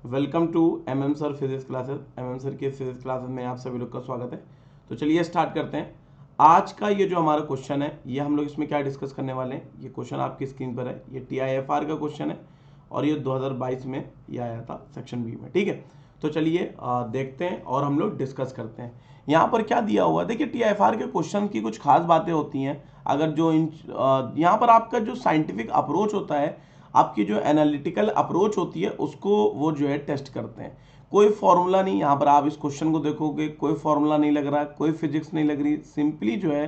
Welcome to MM sir physics classes. MM sir के physics classes में आप सभी लोग का स्वागत है। तो चलिए स्टार्ट करते हैं। आज का ये जो हमारा क्वेश्चन है, ये हम लोग इसमें क्या डिस्कस करने वाले हैं। ये क्वेश्चन आपकी स्क्रीन पर है, ये टीआईएफआर का क्वेश्चन है और ये 2022 में ये आया था सेक्शन बी में। ठीक है, तो चलिए देखते हैं और हम लोग डिस्कस करते हैं। यहाँ पर क्या दिया हुआ है, देखिए टीआईएफआर के क्वेश्चन की कुछ खास बातें होती हैं। अगर जो यहाँ पर आपका जो साइंटिफिक अप्रोच होता है, आपकी जो एनालिटिकल अप्रोच होती है, उसको वो जो है टेस्ट करते हैं। कोई फॉर्मूला नहीं, यहाँ पर आप इस क्वेश्चन को देखोगे कोई फॉर्मूला नहीं लग रहा, कोई फिजिक्स नहीं लग रही, सिंपली जो है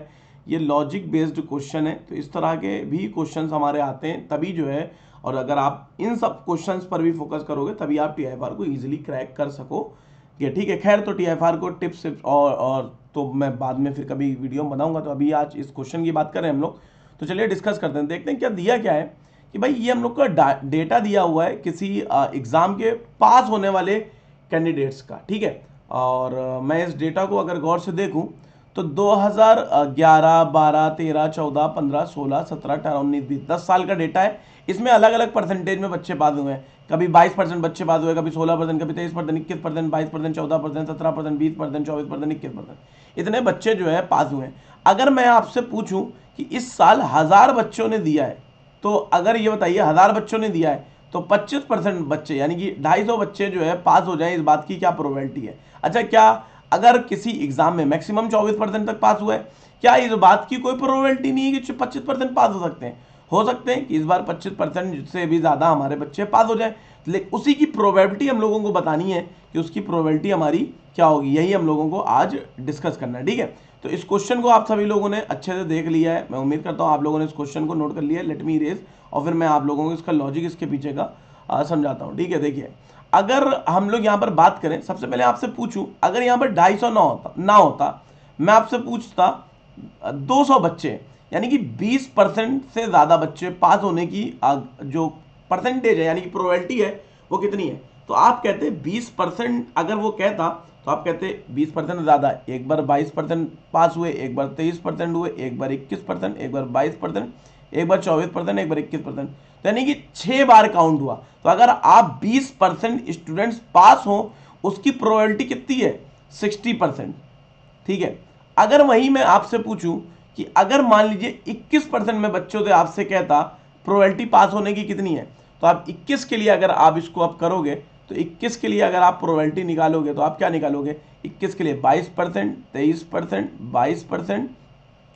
ये लॉजिक बेस्ड क्वेश्चन है। तो इस तरह के भी क्वेश्चंस हमारे आते हैं तभी जो है, और अगर आप इन सब क्वेश्चंस पर भी फोकस करोगे तभी आप टीआईएफआर को इजीली क्रैक कर सकोगे। ठीक है, खैर तो टीआईएफआर को टिप्स और तो मैं बाद में फिर कभी वीडियो बनाऊंगा। तो अभी आज इस क्वेश्चन की बात करें हम लोग, तो चलिए डिस्कस करते हैं। देखते हैं क्या दिया क्या है कि भाई ये हम लोग का डेटा दिया हुआ है किसी एग्जाम के पास होने वाले कैंडिडेट्स का। ठीक है, और मैं इस डेटा को अगर गौर से देखूं तो 2011, 12, 13, 14, 15, 16, 17, 18, 19, 20 10 साल का डेटा है। इसमें अलग अलग परसेंटेज में बच्चे पास हुए हैं। कभी 22% बच्चे पास हुए, कभी 16%, कभी 23%, 21%, 22%, 14%, 17%, 20%, 24%, 21%, इतने बच्चे जो है पास हुए हैं। अगर मैं आपसे पूछूं कि इस साल 1000 बच्चों ने दिया है, तो अगर ये बताइए 1000 बच्चों ने दिया है तो 25% बच्चे यानी कि 250 बच्चे जो है पास हो जाए, इस बात की क्या प्रोबेबिलिटी है। अच्छा, क्या अगर किसी एग्जाम में मैक्सिमम 24% तक पास हुआ है, क्या इस बात की कोई प्रोबेबिलिटी नहीं है कि 25% पास हो सकते हैं। हो सकते हैं कि इस बार 25% से भी ज़्यादा हमारे बच्चे पास हो जाए, लेकिन उसी की प्रोबेबिलिटी हम लोगों को बतानी है कि उसकी प्रोबेबिलिटी हमारी क्या होगी। यही हम लोगों को आज डिस्कस करना है। ठीक है, तो इस क्वेश्चन को आप सभी लोगों ने अच्छे से देख लिया है, मैं उम्मीद करता हूँ आप लोगों ने इस क्वेश्चन को नोट कर लिया है। लेट मी इरेज और फिर मैं आप लोगों को इसका लॉजिक इसके पीछे का समझाता हूँ। ठीक है, देखिए अगर हम लोग यहाँ पर बात करें, सबसे पहले आपसे पूछूं, अगर यहाँ पर 250 ना होता, मैं आपसे पूछता 200 बच्चे, यानी कि 20% से ज़्यादा बच्चे पास होने की जो परसेंटेज है यानी कि प्रोबेबिलिटी है वो कितनी है। तो आप कहते 20%, अगर वो कहता तो आप कहते 20% ज़्यादा, एक बार 22% पास हुए, एक बार 23% हुए, एक बार 21%, एक बार 22%, एक बार 24%, एक बार 21%, तो यानी कि 6 बार काउंट हुआ। तो अगर आप 20% स्टूडेंट्स पास हो, उसकी प्रोबेबिलिटी कितनी है, 60%। ठीक है, अगर वहीं मैं आपसे पूछूं कि अगर मान लीजिए 21% में बच्चों से आपसे कहता प्रोबेबिलिटी पास होने की कितनी है, तो आप 21 के लिए अगर आप इसको अब करोगे तो 21 के लिए अगर आप प्रोबेबिलिटी निकालोगे तो आप क्या निकालोगे, 21 के लिए 22%, 23%, 22%,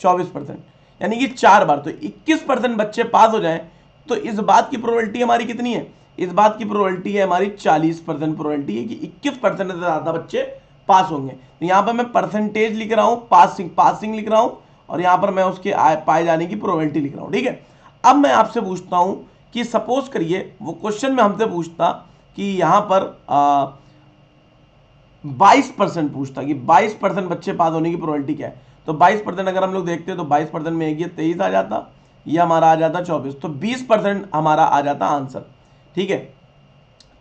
24%, यानी कि 4 बार। तो 21% बच्चे पास हो जाएं तो इस बात की प्रोबेबिलिटी हमारी कितनी है, इस बात की प्रोबेबिलिटी है हमारी 40% प्रोबेबिलिटी है कि 21% से ज़्यादा बच्चे पास होंगे। तो यहाँ पर मैं परसेंटेज लिख रहा हूँ, पासिंग लिख रहा हूँ, और यहाँ पर मैं उसके पाए जाने की प्रोबेबिलिटी लिख रहा हूँ। ठीक है, अब मैं आपसे पूछता हूँ कि सपोज करिए वो क्वेश्चन में हमसे पूछता कि यहाँ पर 22% पूछता कि 22% बच्चे पास होने की प्रोबेबिलिटी क्या है। तो 22% अगर हम लोग देखते हैं तो 22% में एक ये 23 आ जाता, ये हमारा आ जाता 24, तो 20% हमारा आ जाता आंसर। ठीक है,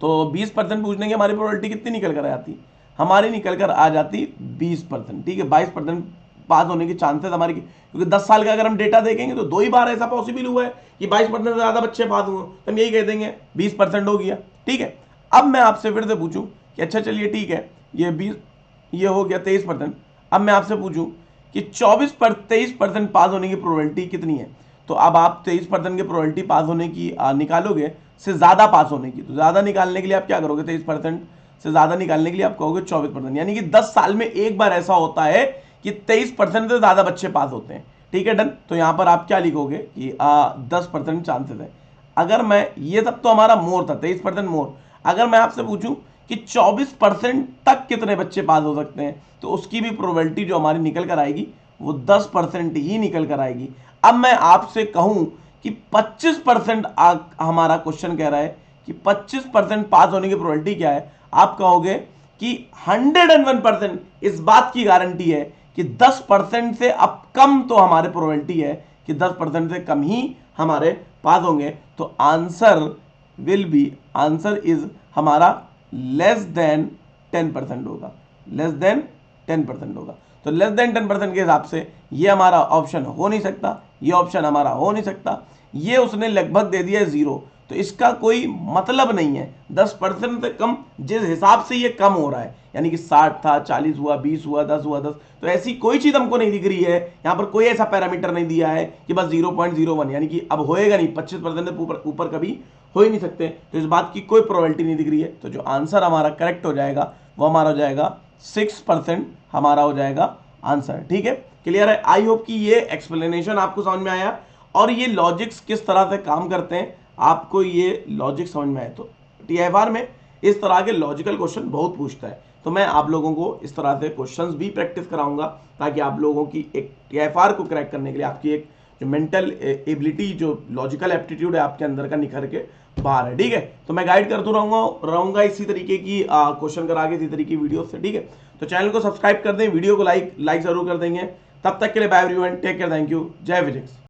तो 20% पूछने की हमारी प्रोबेबिलिटी कितनी निकल कर आती, हमारी निकल कर आ जाती 20%। ठीक है, 22% पास होने की चांसेस हमारी, क्योंकि 10 साल का अगर हम डेटा देखेंगे तो 2 ही बार ऐसा पॉसिबल हुआ है कि 22% से ज़्यादा बच्चे पास हुए, तो हम यही कह देंगे 20% हो गया। ठीक है, अब मैं आपसे फिर से पूछूं कि अच्छा चलिए ठीक है, ये 20, ये हो गया 23%। अब मैं आपसे पूछूं कि 23% पास होने की प्रोबेबिलिटी कितनी है, तो अब आप 23% की प्रोबेबिलिटी पास होने की निकालोगे से ज़्यादा पास होने की। तो ज़्यादा निकालने के लिए आप क्या करोगे, 23% से ज़्यादा निकालने के लिए आप कहोगे 24%, यानी कि 10 साल में एक बार ऐसा होता है कि 23% से ज़्यादा बच्चे पास होते हैं। ठीक है, डन। तो यहाँ पर आप क्या लिखोगे कि 10% चांसेस है। अगर मैं, ये सब तो हमारा मोर था, 23% मोर, अगर मैं आपसे पूछूं कि 24% तक कितने बच्चे पास हो सकते हैं, तो उसकी भी प्रोबेबिलिटी जो हमारी निकल कर आएगी वो 10% ही निकल कर आएगी। अब मैं आपसे कहूं कि 25% हमारा क्वेश्चन कह रहा है कि 25% पास होने की प्रोबेबिलिटी क्या है, आप कहोगे कि 101% इस बात की गारंटी है कि 10% से अब कम तो हमारे प्रोबेबिलिटी है कि 10% से कम ही हमारे पास होंगे। तो answer will be, answer is हमारा लेस देन 10% होगा, लेस देन 10% होगा। तो लेस देन 10% के हिसाब से ये हमारा ऑप्शन हो नहीं सकता, ये ऑप्शन हमारा हो नहीं सकता, ये उसने लगभग दे दिया है 0। तो इसका कोई मतलब नहीं है। 10% से कम जिस हिसाब से ये कम हो रहा है, यानी कि 60 था, 40 हुआ, 20 हुआ, 10 हुआ, 10, तो ऐसी कोई चीज हमको नहीं दिख रही है। यहाँ पर कोई ऐसा पैरामीटर नहीं दिया है कि बस 0.01, यानी कि अब होएगा नहीं, 25% से ऊपर कभी हो ही नहीं सकते। तो इस बात की कोई प्रोबेबिलिटी नहीं दिख रही है। तो जो आंसर हमारा करेक्ट हो जाएगा वो हमारा हो जाएगा 6% हमारा हो जाएगा आंसर। ठीक है, क्लियर है। आई होप कि ये एक्सप्लेनेशन आपको समझ में आया और ये लॉजिक्स किस तरह से काम करते हैं आपको ये लॉजिक समझ में आए। तो टीआईएफआर में इस तरह के लॉजिकल क्वेश्चन बहुत पूछता है, तो मैं आप लोगों को इस तरह से क्वेश्चंस भी प्रैक्टिस कराऊंगा ताकि आप लोगों की एक टीआईएफआर को क्रैक करने के लिए आपकी एक जो मेंटल एबिलिटी, जो लॉजिकल एप्टीट्यूड है आपके अंदर का, निखर के बाहर है। ठीक है, तो मैं गाइड करता रहूंगा इसी तरीके की क्वेश्चन करा के, इसी तरीके की वीडियो से। ठीक है, तो चैनल को सब्सक्राइब कर दें, वीडियो को लाइक जरूर कर देंगे। तब तक के लिए bye everyone, take care, thank you, जय फिजिक्स।